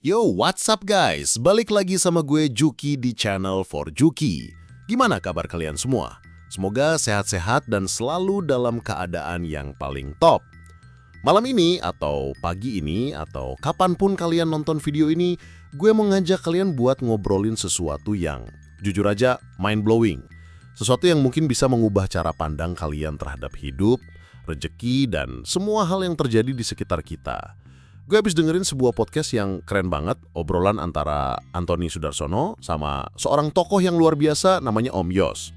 Yo, what's up guys? Balik lagi sama gue Juki di channel For Juki. Gimana kabar kalian semua? Semoga sehat-sehat dan selalu dalam keadaan yang paling top. Malam ini, atau pagi ini, atau kapanpun kalian nonton video ini, gue mau ngajak kalian buat ngobrolin sesuatu yang, jujur aja, mind-blowing. Sesuatu yang mungkin bisa mengubah cara pandang kalian terhadap hidup, rejeki, dan semua hal yang terjadi di sekitar kita. Gue habis dengerin sebuah podcast yang keren banget, obrolan antara Anthony Sudarsono sama seorang tokoh yang luar biasa namanya Om Yos.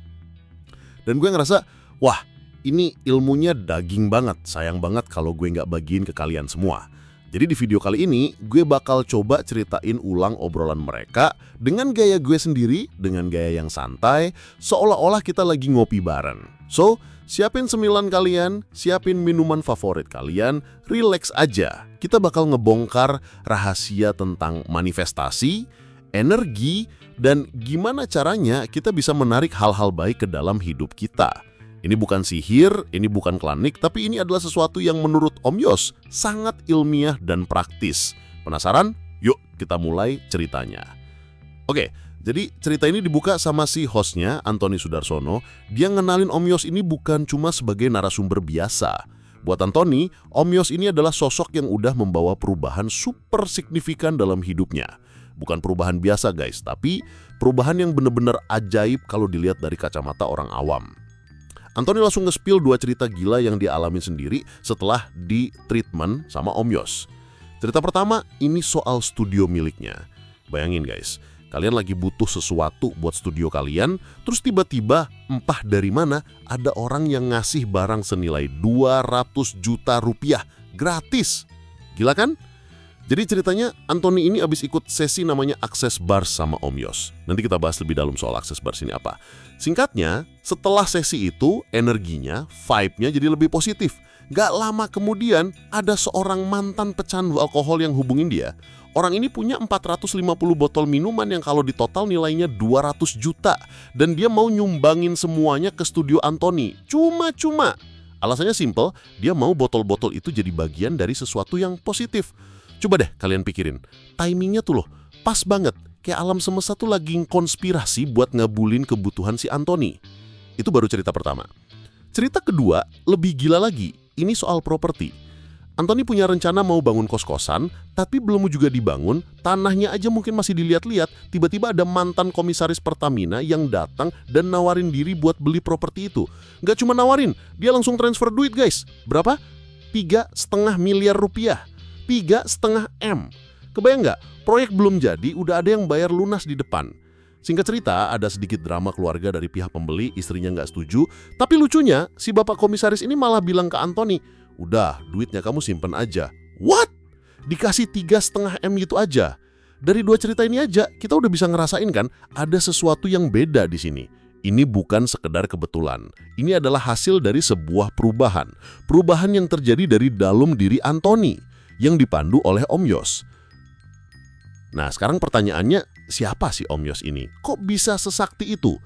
Dan gue ngerasa, wah ini ilmunya daging banget, sayang banget kalau gue nggak bagiin ke kalian semua. Jadi di video kali ini, gue bakal coba ceritain ulang obrolan mereka dengan gaya gue sendiri, dengan gaya yang santai, seolah-olah kita lagi ngopi bareng. So, siapin cemilan kalian, siapin minuman favorit kalian, relax aja. Kita bakal ngebongkar rahasia tentang manifestasi, energi, dan gimana caranya kita bisa menarik hal-hal baik ke dalam hidup kita. Ini bukan sihir, ini bukan klinik, tapi ini adalah sesuatu yang menurut Om Yos sangat ilmiah dan praktis. Penasaran? Yuk kita mulai ceritanya. Oke, jadi cerita ini dibuka sama si hostnya, Anthony Sudarsono. Dia ngenalin Om Yos ini bukan cuma sebagai narasumber biasa. Buat Anthony, Om Yos ini adalah sosok yang udah membawa perubahan super signifikan dalam hidupnya. Bukan perubahan biasa guys, tapi perubahan yang bener-bener ajaib kalau dilihat dari kacamata orang awam. Anthony langsung nge-spill 2 cerita gila yang dia alami sendiri setelah di treatment sama Om Yos. Cerita pertama, ini soal studio miliknya. Bayangin guys, kalian lagi butuh sesuatu buat studio kalian, terus tiba-tiba entah dari mana ada orang yang ngasih barang senilai 200 juta rupiah gratis. Gila kan? Jadi ceritanya Anthony ini abis ikut sesi namanya Access Bars sama Om Yos. Nanti kita bahas lebih dalam soal Access Bars ini apa. Singkatnya, setelah sesi itu energinya, vibe-nya jadi lebih positif. Gak lama kemudian ada seorang mantan pecandu alkohol yang hubungin dia. Orang ini punya 450 botol minuman yang kalau ditotal nilainya 200 juta. Dan dia mau nyumbangin semuanya ke studio Anthony. Cuma-cuma. Alasannya simple, dia mau botol-botol itu jadi bagian dari sesuatu yang positif. Coba deh kalian pikirin, timingnya tuh loh, pas banget. Kayak alam semesta tuh lagi konspirasi buat ngabulin kebutuhan si Anthony. Itu baru cerita pertama. Cerita kedua lebih gila lagi, ini soal properti. Anthony punya rencana mau bangun kos-kosan, tapi belum juga dibangun, tanahnya aja mungkin masih dilihat-lihat. Tiba-tiba ada mantan komisaris Pertamina yang datang dan nawarin diri buat beli properti itu. Gak cuma nawarin, dia langsung transfer duit guys. Berapa? 3,5 miliar rupiah. 3,5 M. Kebayang nggak? Proyek belum jadi, udah ada yang bayar lunas di depan. Singkat cerita, ada sedikit drama keluarga dari pihak pembeli, istrinya nggak setuju. Tapi lucunya, si bapak komisaris ini malah bilang ke Anthony, udah, duitnya kamu simpen aja. What? Dikasih 3,5 M gitu aja? Dari 2 cerita ini aja, kita udah bisa ngerasain kan, ada sesuatu yang beda di sini. Ini bukan sekedar kebetulan. Ini adalah hasil dari sebuah perubahan. Perubahan yang terjadi dari dalam diri Anthony, yang dipandu oleh Om Yos. Nah sekarang pertanyaannya, siapa sih Om Yos ini? Kok bisa sesakti itu?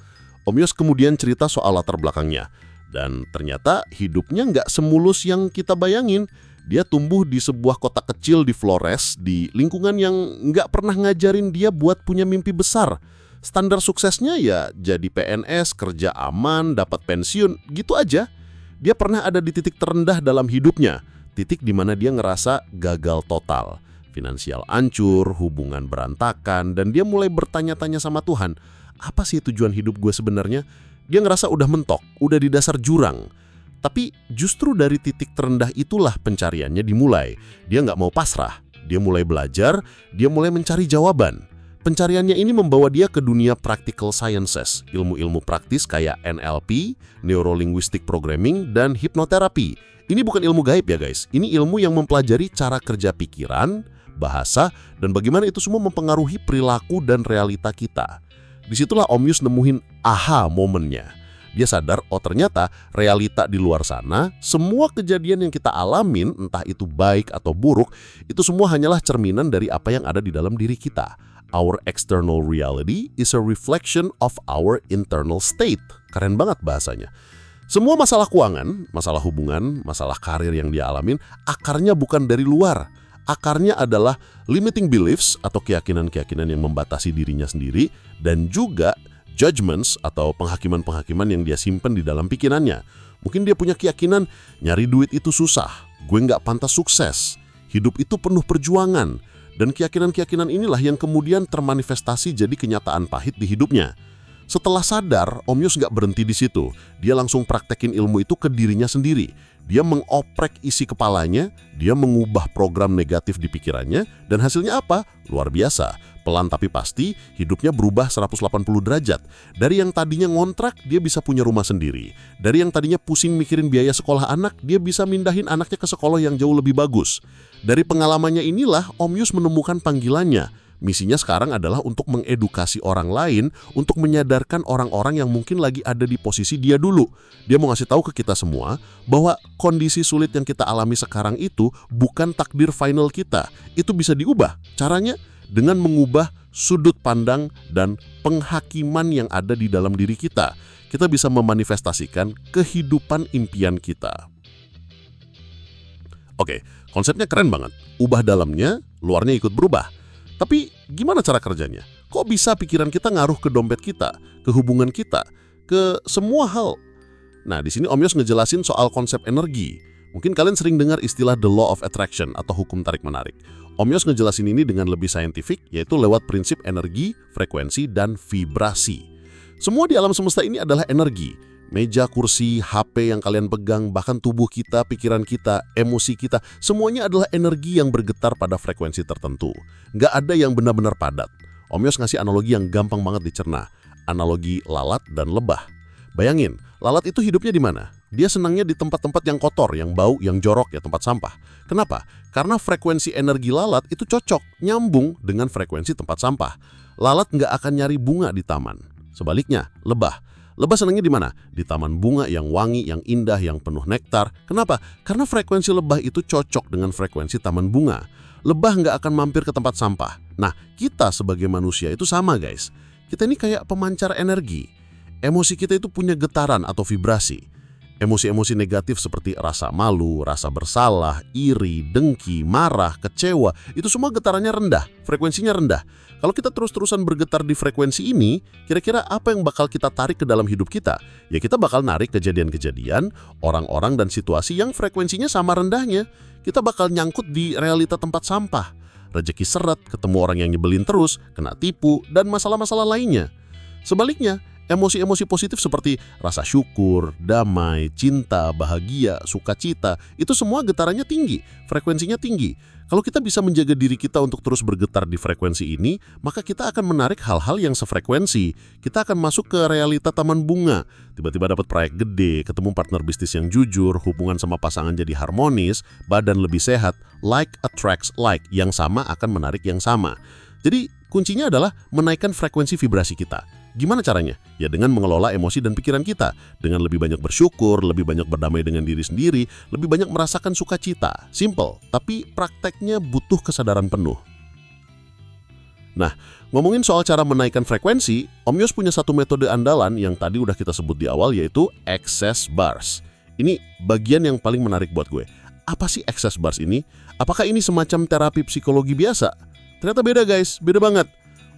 Om Yos kemudian cerita soal latar belakangnya. Dan ternyata hidupnya nggak semulus yang kita bayangin. Dia tumbuh di sebuah kota kecil di Flores, di lingkungan yang nggak pernah ngajarin dia buat punya mimpi besar. Standar suksesnya ya jadi PNS, kerja aman, dapat pensiun, gitu aja. Dia pernah ada di titik terendah dalam hidupnya. Titik di mana dia ngerasa gagal total, finansial hancur, hubungan berantakan, dan dia mulai bertanya-tanya sama Tuhan, apa sih tujuan hidup gue sebenarnya? Dia ngerasa udah mentok, udah di dasar jurang. Tapi justru dari titik terendah itulah pencariannya dimulai. Dia nggak mau pasrah, dia mulai belajar, dia mulai mencari jawaban. Pencariannya ini membawa dia ke dunia practical sciences, ilmu-ilmu praktis kayak NLP, Neuro-Linguistic Programming, dan hipnoterapi. Ini bukan ilmu gaib ya guys, ini ilmu yang mempelajari cara kerja pikiran, bahasa, dan bagaimana itu semua mempengaruhi perilaku dan realita kita. Disitulah Om Yos nemuin aha momennya. Dia sadar, oh ternyata realita di luar sana, semua kejadian yang kita alamin, entah itu baik atau buruk, itu semua hanyalah cerminan dari apa yang ada di dalam diri kita. Our external reality is a reflection of our internal state. Keren banget bahasanya. Semua masalah keuangan, masalah hubungan, masalah karir yang dia alamin, akarnya bukan dari luar. Akarnya adalah limiting beliefs atau keyakinan-keyakinan yang membatasi dirinya sendiri dan juga judgments atau penghakiman-penghakiman yang dia simpen di dalam pikirannya. Mungkin dia punya keyakinan nyari duit itu susah, gue nggak pantas sukses, hidup itu penuh perjuangan. Dan keyakinan-keyakinan inilah yang kemudian termanifestasi jadi kenyataan pahit di hidupnya. Setelah sadar, Om Yus nggak berhenti di situ. Dia langsung praktekin ilmu itu ke dirinya sendiri. Dia mengoprek isi kepalanya, dia mengubah program negatif di pikirannya, dan hasilnya apa? Luar biasa. Pelan tapi pasti, hidupnya berubah 180 derajat. Dari yang tadinya ngontrak, dia bisa punya rumah sendiri. Dari yang tadinya pusing mikirin biaya sekolah anak, dia bisa mindahin anaknya ke sekolah yang jauh lebih bagus. Dari pengalamannya inilah, Om Yus menemukan panggilannya. Misinya sekarang adalah untuk mengedukasi orang lain, untuk menyadarkan orang-orang yang mungkin lagi ada di posisi dia dulu. Dia mau ngasih tahu ke kita semua bahwa kondisi sulit yang kita alami sekarang itu bukan takdir final kita. Itu bisa diubah. Caranya dengan mengubah sudut pandang dan penghakiman yang ada di dalam diri kita. Kita bisa memanifestasikan kehidupan impian kita. Oke, konsepnya keren banget. Ubah dalamnya, luarnya ikut berubah. Tapi gimana cara kerjanya? Kok bisa pikiran kita ngaruh ke dompet kita, ke hubungan kita, ke semua hal? Nah, di sini Om Yos ngejelasin soal konsep energi. Mungkin kalian sering dengar istilah the law of attraction atau hukum tarik-menarik. Om Yos ngejelasin ini dengan lebih saintifik, yaitu lewat prinsip energi, frekuensi, dan vibrasi. Semua di alam semesta ini adalah energi. Meja, kursi, HP yang kalian pegang, bahkan tubuh kita, pikiran kita, emosi kita, semuanya adalah energi yang bergetar pada frekuensi tertentu. Nggak ada yang benar-benar padat. Om Yos ngasih analogi yang gampang banget dicerna. Analogi lalat dan lebah. Bayangin, lalat itu hidupnya di mana? Dia senangnya di tempat-tempat yang kotor, yang bau, yang jorok, ya tempat sampah. Kenapa? Karena frekuensi energi lalat itu cocok, nyambung dengan frekuensi tempat sampah. Lalat nggak akan nyari bunga di taman. Sebaliknya, lebah. Lebah senangnya di mana? Di taman bunga yang wangi, yang indah, yang penuh nektar. Kenapa? Karena frekuensi lebah itu cocok dengan frekuensi taman bunga. Lebah nggak akan mampir ke tempat sampah. Nah, kita sebagai manusia itu sama guys. Kita ini kayak pemancar energi. Emosi kita itu punya getaran atau vibrasi. Emosi-emosi negatif seperti rasa malu, rasa bersalah, iri, dengki, marah, kecewa, itu semua getarannya rendah, frekuensinya rendah. Kalau kita terus-terusan bergetar di frekuensi ini, kira-kira apa yang bakal kita tarik ke dalam hidup kita? Ya kita bakal narik kejadian-kejadian, orang-orang dan situasi yang frekuensinya sama rendahnya. Kita bakal nyangkut di realita tempat sampah. Rejeki seret, ketemu orang yang nyebelin terus, kena tipu, dan masalah-masalah lainnya. Sebaliknya, emosi-emosi positif seperti rasa syukur, damai, cinta, bahagia, sukacita, itu semua getarannya tinggi, frekuensinya tinggi. Kalau kita bisa menjaga diri kita untuk terus bergetar di frekuensi ini, maka kita akan menarik hal-hal yang sefrekuensi. Kita akan masuk ke realita taman bunga. Tiba-tiba dapat proyek gede, ketemu partner bisnis yang jujur, hubungan sama pasangan jadi harmonis, badan lebih sehat, like attracts like, yang sama akan menarik yang sama. Jadi kuncinya adalah menaikkan frekuensi vibrasi kita. Gimana caranya? Ya dengan mengelola emosi dan pikiran kita. Dengan lebih banyak bersyukur, lebih banyak berdamai dengan diri sendiri, lebih banyak merasakan sukacita. Simple, tapi prakteknya butuh kesadaran penuh. Nah, ngomongin soal cara menaikkan frekuensi, Om Yos punya satu metode andalan yang tadi udah kita sebut di awal, yaitu Access Bars. Ini bagian yang paling menarik buat gue. Apa sih Access Bars ini? Apakah ini semacam terapi psikologi biasa? Ternyata beda guys, beda banget.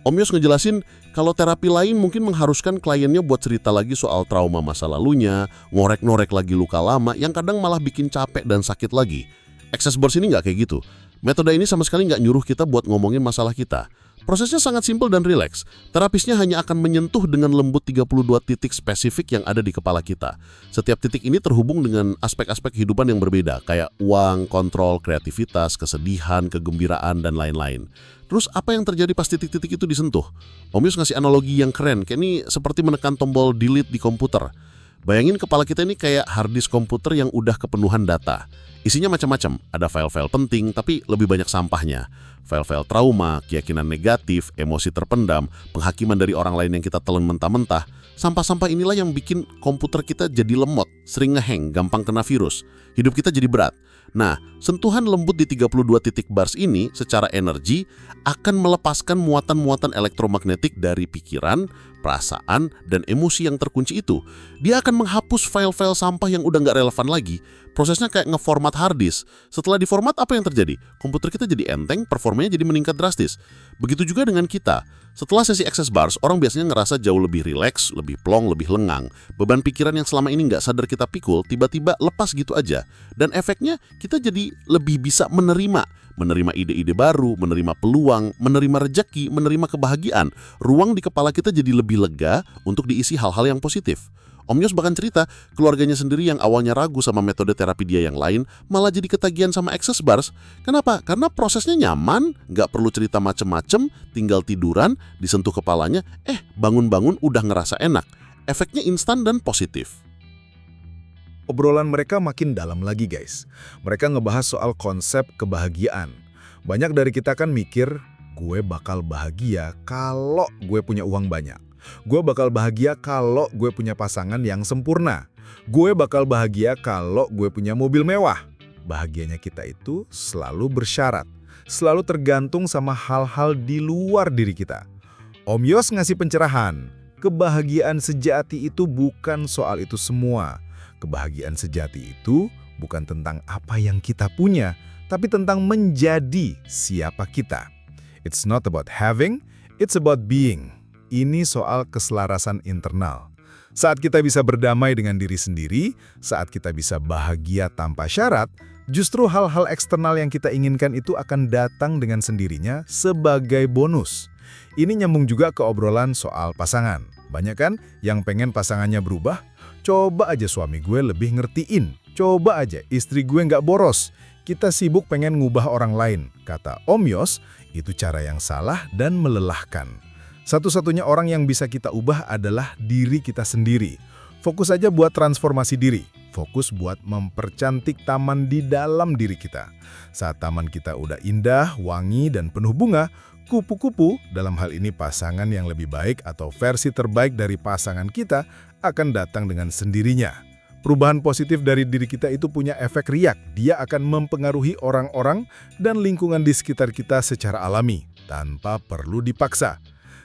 Om Yos ngejelasin kalau terapi lain mungkin mengharuskan kliennya buat cerita lagi soal trauma masa lalunya, ngorek-ngorek lagi luka lama yang kadang malah bikin capek dan sakit lagi. Access Bars ini nggak kayak gitu. Metode ini sama sekali nggak nyuruh kita buat ngomongin masalah kita. Prosesnya sangat simpel dan rileks. Terapisnya hanya akan menyentuh dengan lembut 32 titik spesifik yang ada di kepala kita. Setiap titik ini terhubung dengan aspek-aspek kehidupan yang berbeda, kayak uang, kontrol, kreativitas, kesedihan, kegembiraan, dan lain-lain. Terus apa yang terjadi pas titik-titik itu disentuh? Om Yus ngasih analogi yang keren, kayak ini seperti menekan tombol delete di komputer. Bayangin kepala kita ini kayak hard disk komputer yang udah kepenuhan data. Isinya macam-macam, ada file-file penting tapi lebih banyak sampahnya. File-file trauma, keyakinan negatif, emosi terpendam, penghakiman dari orang lain yang kita telan mentah-mentah. Sampah-sampah inilah yang bikin komputer kita jadi lemot, sering ngehang, gampang kena virus. hidup kita jadi berat. Nah, sentuhan lembut di 32 titik bars ini secara energi akan melepaskan muatan-muatan elektromagnetik dari pikiran, perasaan, dan emosi yang terkunci itu. Dia akan menghapus file-file sampah yang udah nggak relevan lagi. Prosesnya kayak ngeformat hard disk. Setelah diformat, apa yang terjadi? Komputer kita jadi enteng, performanya jadi meningkat drastis. Begitu juga dengan kita. Setelah sesi access bars, orang biasanya ngerasa jauh lebih rileks, lebih plong, lebih lengang. Beban pikiran yang selama ini nggak sadar kita pikul, tiba-tiba lepas gitu aja. Dan efeknya, kita jadi lebih bisa menerima ide-ide baru, menerima peluang, menerima rejeki, menerima kebahagiaan. Ruang di kepala kita jadi lebih lega untuk diisi hal-hal yang positif. Om Yos bahkan cerita, keluarganya sendiri yang awalnya ragu sama metode terapi dia yang lain, malah jadi ketagihan sama access bars. Kenapa? Karena prosesnya nyaman, nggak perlu cerita macem-macem, tinggal tiduran, disentuh kepalanya, bangun-bangun udah ngerasa enak. Efeknya instan dan positif. Obrolan mereka makin dalam lagi guys. Mereka ngebahas soal konsep kebahagiaan. Banyak dari kita kan mikir, gue bakal bahagia kalau gue punya uang banyak. Gue bakal bahagia kalau gue punya pasangan yang sempurna. Gue bakal bahagia kalau gue punya mobil mewah. Bahagianya kita itu selalu bersyarat, selalu tergantung sama hal-hal di luar diri kita. Om Yos ngasih pencerahan, kebahagiaan sejati itu bukan soal itu semua. Kebahagiaan sejati itu bukan tentang apa yang kita punya, tapi tentang menjadi siapa kita. It's not about having, it's about being. Ini soal keselarasan internal. Saat kita bisa berdamai dengan diri sendiri, saat kita bisa bahagia tanpa syarat, justru hal-hal eksternal yang kita inginkan itu akan datang dengan sendirinya sebagai bonus. Ini nyambung juga ke obrolan soal pasangan. Banyak kan yang pengen pasangannya berubah? Coba aja suami gue lebih ngertiin. Coba aja istri gue nggak boros. Kita sibuk pengen ngubah orang lain. Kata Om Yos, itu cara yang salah dan melelahkan. Satu-satunya orang yang bisa kita ubah adalah diri kita sendiri. Fokus aja buat transformasi diri. Fokus buat mempercantik taman di dalam diri kita. Saat taman kita udah indah, wangi, dan penuh bunga, kupu-kupu, dalam hal ini pasangan yang lebih baik atau versi terbaik dari pasangan kita, akan datang dengan sendirinya. Perubahan positif dari diri kita itu punya efek riak. Dia akan mempengaruhi orang-orang dan lingkungan di sekitar kita secara alami, tanpa perlu dipaksa.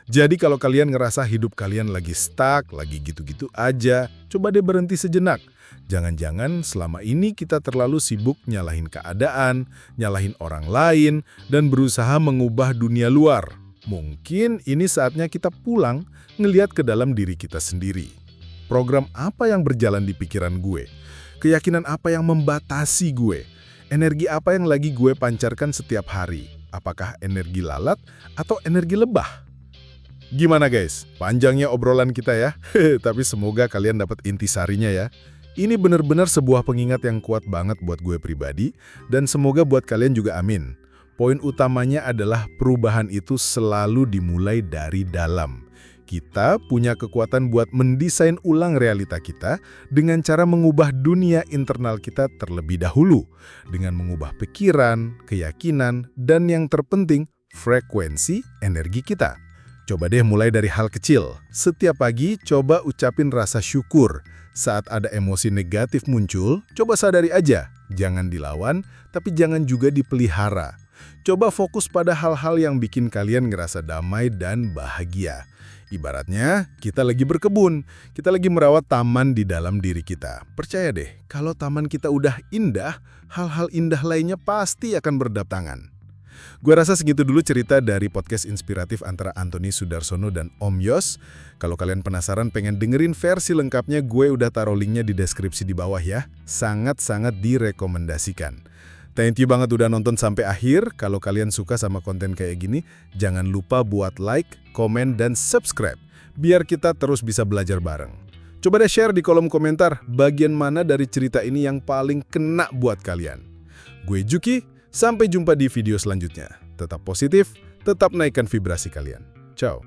Jadi kalau kalian ngerasa hidup kalian lagi stuck, lagi gitu-gitu aja, coba deh berhenti sejenak. Jangan-jangan selama ini kita terlalu sibuk nyalahin keadaan, nyalahin orang lain, dan berusaha mengubah dunia luar. Mungkin ini saatnya kita pulang, ngeliat ke dalam diri kita sendiri. Program apa yang berjalan di pikiran gue? Keyakinan apa yang membatasi gue? Energi apa yang lagi gue pancarkan setiap hari? Apakah energi lalat atau energi lebah? Gimana guys? Panjangnya obrolan kita ya. Tapi semoga kalian dapat intisarinya ya. Ini benar-benar sebuah pengingat yang kuat banget buat gue pribadi, dan semoga buat kalian juga amin. Poin utamanya adalah perubahan itu selalu dimulai dari dalam. Kita punya kekuatan buat mendesain ulang realita kita dengan cara mengubah dunia internal kita terlebih dahulu. Dengan mengubah pikiran, keyakinan, dan yang terpenting, frekuensi energi kita. Coba deh mulai dari hal kecil. Setiap pagi coba ucapin rasa syukur. Saat ada emosi negatif muncul, coba sadari aja. Jangan dilawan, tapi jangan juga dipelihara. Coba fokus pada hal-hal yang bikin kalian ngerasa damai dan bahagia. Ibaratnya, kita lagi berkebun, kita lagi merawat taman di dalam diri kita. Percaya deh, kalau taman kita udah indah, hal-hal indah lainnya pasti akan berdatangan. Gue rasa segitu dulu cerita dari podcast inspiratif antara Anthony Sudarsono dan Om Yos. Kalau kalian penasaran pengen dengerin versi lengkapnya, gue udah taruh linknya di deskripsi di bawah ya. Sangat-sangat direkomendasikan. Thank you banget udah nonton sampai akhir. Kalau kalian suka sama konten kayak gini, jangan lupa buat like, komen, dan subscribe. Biar kita terus bisa belajar bareng. Coba deh share di kolom komentar bagian mana dari cerita ini yang paling kena buat kalian. Gue Juki, sampai jumpa di video selanjutnya. Tetap positif, tetap naikkan vibrasi kalian. Ciao.